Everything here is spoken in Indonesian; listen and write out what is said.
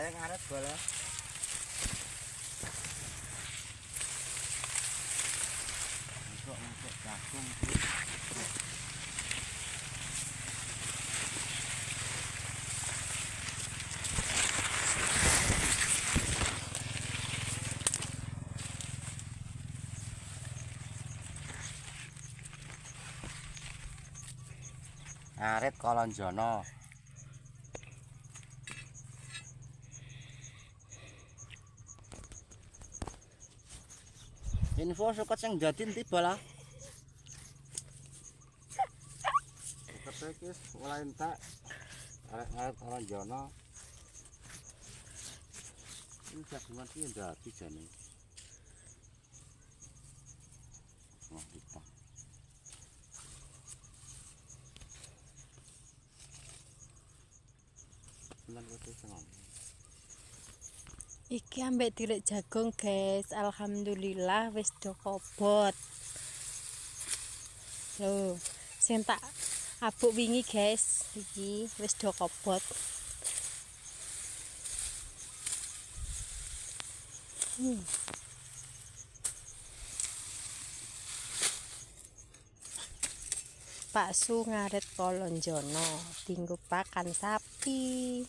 Ayo ngaret bola. Untuk jagung. Arit Kolonjono. Info suket sing dadi endi bola? Suket iki mulai entek. Arit Kolonjono. Ini jagungan iki dadi jane. Wah, kita. Iki ambek tirik jagung guys, alhamdulillah wis do kobot. Loh, sing tak abuk wingi guys, iki wis do kobot. Pak Su ngarit Kolonjono, tinggu pakan sapi.